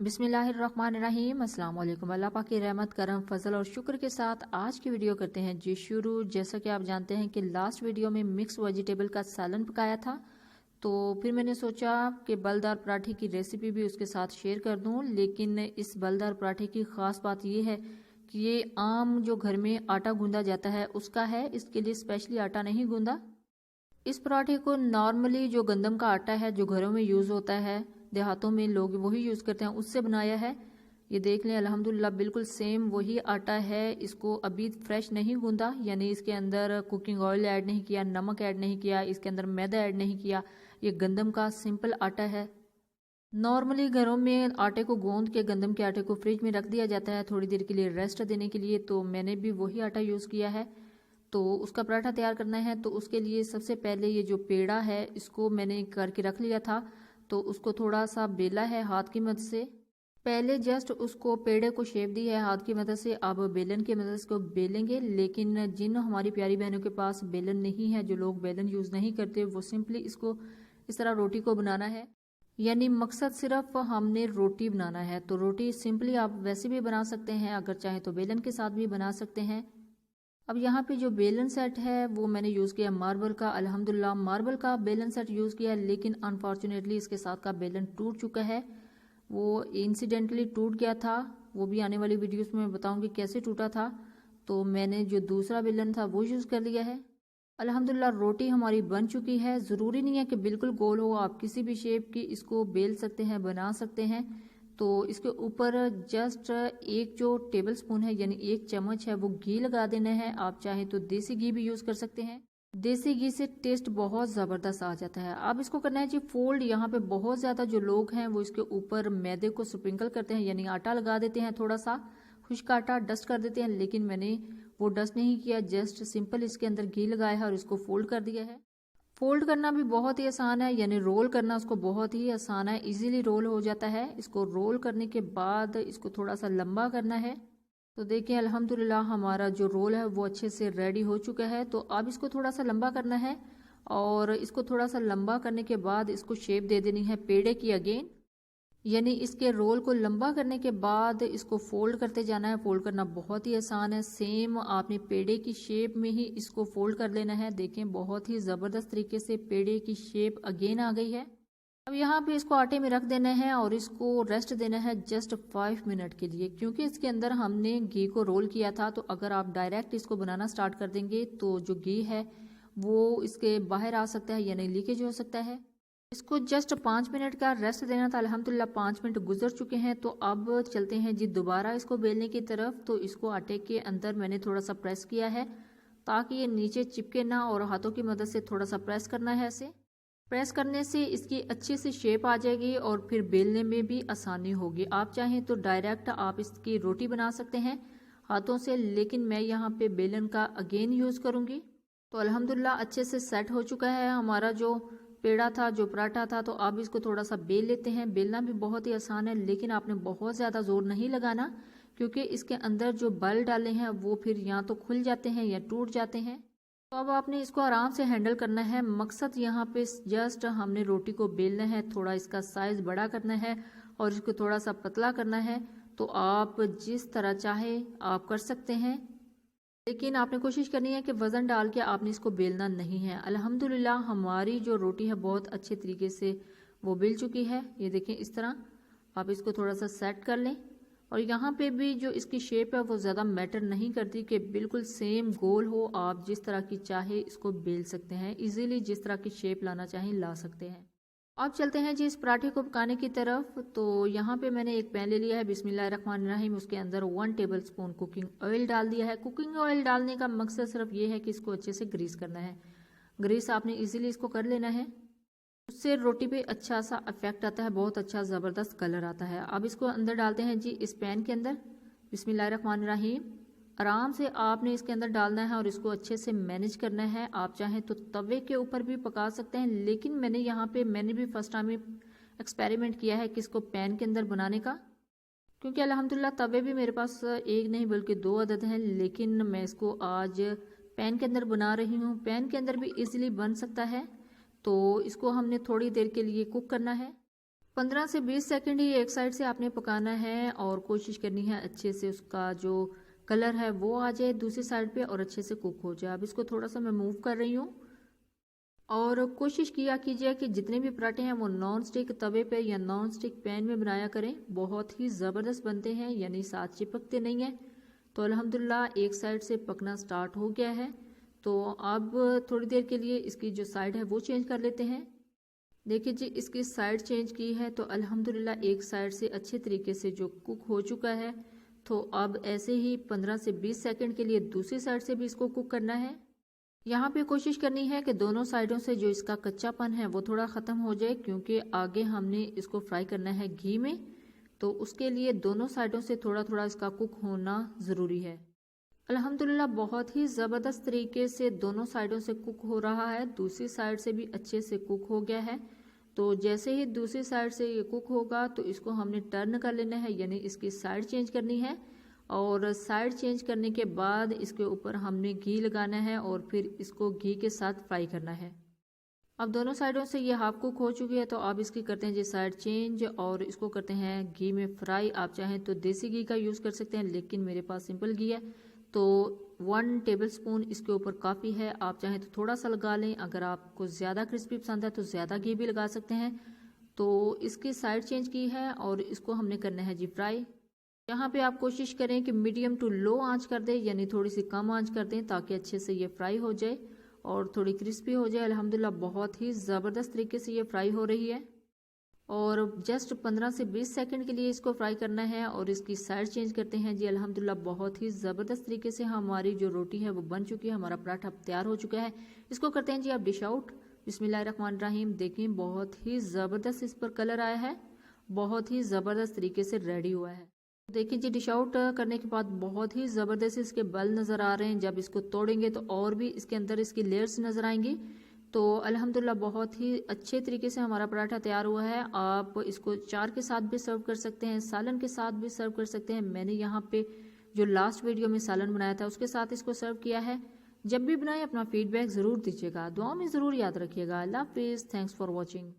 बिस्मिल्लाहिर्रहमानिर्रहीम। अस्सलाम वालेकुम। अल्लाह पाक की रहमत, करम, फजल और शुक्र के साथ आज की वीडियो करते हैं जी शुरू। जैसा कि आप जानते हैं कि लास्ट वीडियो में मिक्स वेजिटेबल का सालन पकाया था, तो फिर मैंने सोचा कि बलदार पराठे की रेसिपी भी उसके साथ शेयर कर दूं। लेकिन इस बलदार पराठे की ख़ास बात यह है कि ये आम जो घर में आटा गूंदा जाता है उसका है, इसके लिए स्पेशली आटा नहीं गूंदा। इस पराठे को नॉर्मली जो गंदम का आटा है जो घरों में यूज़ होता है, देहातों में लोग वही यूज़ करते हैं, उससे बनाया है। ये देख लें, अल्हम्दुलिल्लाह बिल्कुल सेम वही आटा है। इसको अभी फ्रेश नहीं गूंदा, यानी इसके अंदर कुकिंग ऑयल ऐड नहीं किया, नमक ऐड नहीं किया, इसके अंदर मैदा ऐड नहीं किया। ये गंदम का सिंपल आटा है। नॉर्मली घरों में आटे को गूंद के गंदम के आटे को फ्रिज में रख दिया जाता है थोड़ी देर के लिए रेस्ट देने के लिए, तो मैंने भी वही आटा यूज़ किया है। तो उसका पराठा तैयार करना है, तो उसके लिए सबसे पहले ये जो पेड़ा है इसको मैंने करके रख लिया था, तो उसको थोड़ा सा बेला है हाथ की मदद से। पहले जस्ट उसको पेड़े को शेप दी है हाथ की मदद से, अब बेलन की मदद से इसको बेलेंगे। लेकिन जिन हमारी प्यारी बहनों के पास बेलन नहीं है, जो लोग बेलन यूज़ नहीं करते, वो सिंपली इसको इस तरह रोटी को बनाना है। यानी मकसद सिर्फ हमने रोटी बनाना है, तो रोटी सिंपली आप वैसे भी बना सकते हैं, अगर चाहे तो बेलन के साथ भी बना सकते हैं। अब यहाँ पे जो बेलन सेट है वो मैंने यूज़ किया मार्बल का। अल्हम्दुलिल्लाह मार्बल का बेलन सेट यूज़ किया, लेकिन अनफॉर्चुनेटली इसके साथ का बेलन टूट चुका है। वो इंसिडेंटली टूट गया था, वो भी आने वाली वीडियोस में बताऊंगी कैसे टूटा था। तो मैंने जो दूसरा बेलन था वो यूज़ कर लिया है। अल्हम्दुलिल्लाह रोटी हमारी बन चुकी है। ज़रूरी नहीं है कि बिल्कुल गोल हो, आप किसी भी शेप की इसको बेल सकते हैं, बना सकते हैं। तो इसके ऊपर जस्ट एक जो टेबल स्पून है यानी एक चम्मच है वो घी लगा देना है। आप चाहे तो देसी घी भी यूज़ कर सकते हैं, देसी घी से टेस्ट बहुत ज़बरदस्त आ जाता है। अब इसको करना है जी फोल्ड। यहाँ पे बहुत ज़्यादा जो लोग हैं वो इसके ऊपर मैदे को स्प्रिंकल करते हैं, यानी आटा लगा देते हैं, थोड़ा सा खुश्क आटा डस्ट कर देते हैं। लेकिन मैंने वो डस्ट नहीं किया, जस्ट सिंपल इसके अंदर घी लगाया है और इसको फोल्ड कर दिया है। फोल्ड करना भी बहुत ही आसान है, यानी रोल करना उसको बहुत ही आसान है, इजीली रोल हो जाता है। इसको रोल करने के बाद इसको थोड़ा सा लंबा करना है। तो देखिए अल्हम्दुलिल्लाह हमारा जो रोल है वो अच्छे से रेडी हो चुका है। तो अब इसको थोड़ा सा लंबा करना है, और इसको थोड़ा सा लंबा करने के बाद इसको शेप दे देनी है पेड़े की अगेन। यानी इसके रोल को लंबा करने के बाद इसको फोल्ड करते जाना है। फोल्ड करना बहुत ही आसान है, सेम आपने पेड़े की शेप में ही इसको फोल्ड कर लेना है। देखें बहुत ही ज़बरदस्त तरीके से पेड़े की शेप अगेन आ गई है। अब यहाँ पे इसको आटे में रख देना है और इसको रेस्ट देना है जस्ट 5 मिनट के लिए, क्योंकि इसके अंदर हमने घी को रोल किया था। तो अगर आप डायरेक्ट इसको बनाना स्टार्ट कर देंगे तो जो घी है वो इसके बाहर आ सकता है, यानी लीकेज हो सकता है। इसको जस्ट 5 मिनट का रेस्ट देना था। अल्हम्दुलिल्लाह 5 मिनट गुजर चुके हैं। तो अब चलते हैं जी दोबारा इसको बेलने की तरफ। तो इसको आटे के अंदर मैंने थोड़ा सा प्रेस किया है ताकि ये नीचे चिपके ना, और हाथों की मदद से थोड़ा सा प्रेस करना है। ऐसे प्रेस करने से इसकी अच्छी सी शेप आ जाएगी और फिर बेलने में भी आसानी होगी। आप चाहें तो डायरेक्ट आप इसकी रोटी बना सकते हैं हाथों से, लेकिन मैं यहाँ पे बेलन का अगेन यूज़ करूँगी। तो अल्हम्दुलिल्लाह अच्छे से सेट हो चुका है हमारा जो पेड़ा था, जो पराठा था। तो अब इसको थोड़ा सा बेल लेते हैं। बेलना भी बहुत ही आसान है, लेकिन आपने बहुत ज़्यादा जोर नहीं लगाना, क्योंकि इसके अंदर जो बल डाले हैं वो फिर या तो खुल जाते हैं या टूट जाते हैं। तो अब आपने इसको आराम से हैंडल करना है। मकसद यहाँ पे जस्ट हमने रोटी को बेलना है, थोड़ा इसका साइज बड़ा करना है और इसको थोड़ा सा पतला करना है। तो आप जिस तरह चाहे आप कर सकते हैं, लेकिन आपने कोशिश करनी है कि वज़न डाल के आपने इसको बेलना नहीं है। अल्हम्दुलिल्लाह हमारी जो रोटी है बहुत अच्छे तरीके से वो बेल चुकी है। ये देखें, इस तरह आप इसको थोड़ा सा सेट कर लें। और यहाँ पे भी जो इसकी शेप है वो ज़्यादा मैटर नहीं करती कि बिल्कुल सेम गोल हो। आप जिस तरह की चाहे इसको बेल सकते हैं, इजीली जिस तरह की शेप लाना चाहें ला सकते हैं। अब चलते हैं जी इस पराठे को पकाने की तरफ। तो यहाँ पे मैंने एक पैन ले लिया है, बिस्मिल्लाहिर्रहमानिर्रहीम। उसके अंदर 1 टेबल स्पून कुकिंग ऑयल डाल दिया है। कुकिंग ऑयल डालने का मकसद सिर्फ ये है कि इसको अच्छे से ग्रीस करना है। ग्रीस आपने इजीली इसको कर लेना है, उससे रोटी पे अच्छा सा इफेक्ट आता है, बहुत अच्छा ज़बरदस्त कलर आता है। अब इसको अंदर डालते हैं जी इस पैन के अंदर। बिस्मिल्लाहिर्रहमानिर्रहीम। आराम से आपने इसके अंदर डालना है और इसको अच्छे से मैनेज करना है। आप चाहें तो तवे के ऊपर भी पका सकते हैं, लेकिन मैंने भी फर्स्ट टाइम एक्सपेरिमेंट किया है कि इसको पैन के अंदर बनाने का, क्योंकि अल्हम्दुलिल्लाह तवे भी मेरे पास एक नहीं बल्कि 2 अदद हैं। लेकिन मैं इसको आज पैन के अंदर बना रही हूँ। पैन के अंदर भी इजीली बन सकता है। तो इसको हमने थोड़ी देर के लिए कुक करना है। 15 से 20 सेकंड ही एक साइड से आपने पकाना है और कोशिश करनी है अच्छे से उसका जो कलर है वो आ जाए दूसरी साइड पे और अच्छे से कुक हो जाए। अब इसको थोड़ा सा मैं मूव कर रही हूँ और कोशिश किया कीजिए कि जितने भी पराठे हैं वो नॉन स्टिक तवे पे या नॉन स्टिक पैन में बनाया करें, बहुत ही ज़बरदस्त बनते हैं, यानी साथ चिपकते नहीं हैं। तो अल्हम्दुलिल्लाह एक साइड से पकना स्टार्ट हो गया है। तो अब थोड़ी देर के लिए इसकी जो साइड है वो चेंज कर लेते हैं। देखिए जी, इसकी साइड चेंज की है तो अल्हम्दुलिल्लाह एक साइड से अच्छे तरीके से जो कुक हो चुका है। तो अब ऐसे ही 15 से 20 सेकंड के लिए दूसरी साइड से भी इसको कुक करना है। यहाँ पे कोशिश करनी है कि दोनों साइडों से जो इसका कच्चापन है वो थोड़ा ख़त्म हो जाए, क्योंकि आगे हमने इसको फ्राई करना है घी में, तो उसके लिए दोनों साइडों से थोड़ा थोड़ा इसका कुक होना ज़रूरी है। अल्हम्दुलिल्लाह बहुत ही ज़बरदस्त तरीके से दोनों साइडों से कुक हो रहा है, दूसरी साइड से भी अच्छे से कुक हो गया है। तो जैसे ही दूसरी साइड से ये कुक होगा तो इसको हमने टर्न कर लेना है, यानी इसकी साइड चेंज करनी है। और साइड चेंज करने के बाद इसके ऊपर हमने घी लगाना है और फिर इसको घी के साथ फ्राई करना है। अब दोनों साइडों से ये हाफ कुक हो चुकी है तो अब इसकी करते हैं जी साइड चेंज और इसको करते हैं घी में फ्राई। आप चाहें तो देसी घी का यूज़ कर सकते हैं, लेकिन मेरे पास सिंपल घी है तो 1 टेबलस्पून इसके ऊपर काफ़ी है। आप चाहें तो थोड़ा सा लगा लें, अगर आपको ज़्यादा क्रिस्पी पसंद है तो ज़्यादा घी भी लगा सकते हैं। तो इसकी साइड चेंज की है और इसको हमने करना है जी फ्राई। यहाँ पे आप कोशिश करें कि मीडियम टू लो आंच कर दें, यानी थोड़ी सी कम आंच कर दें ताकि अच्छे से ये फ्राई हो जाए और थोड़ी क्रिस्पी हो जाए। अल्हम्दुलिल्लाह बहुत ही ज़बरदस्त तरीके से ये फ्राई हो रही है और जस्ट 15 से 20 सेकंड के लिए इसको फ्राई करना है और इसकी साइड चेंज करते हैं जी। अल्हम्दुलिल्लाह बहुत ही ज़बरदस्त तरीके से हमारी जो रोटी है वो बन चुकी है, हमारा पराठा तैयार हो चुका है। इसको करते हैं जी आप डिश आउट। बिस्मिल्लाहिर्रहमानिर्रहीम। देखें बहुत ही ज़बरदस्त इस पर कलर आया है, बहुत ही ज़बरदस्त तरीके से रेडी हुआ है। देखिए जी, डिश आउट करने के बाद बहुत ही ज़बरदस्त इसके बल नज़र आ रहे हैं। जब इसको तोड़ेंगे तो और भी इसके अंदर इसकी लेयर्स नज़र आएंगी। तो अल्हम्दुलिल्लाह बहुत ही अच्छे तरीके से हमारा पराठा तैयार हुआ है। आप इसको चार के साथ भी सर्व कर सकते हैं, सालन के साथ भी सर्व कर सकते हैं। मैंने यहाँ पे जो लास्ट वीडियो में सालन बनाया था उसके साथ इसको सर्व किया है। जब भी बनाए अपना फीडबैक ज़रूर दीजिएगा, दुआ में ज़रूर याद रखिएगा। अल्लाह हाफिज़। Thanks for watching.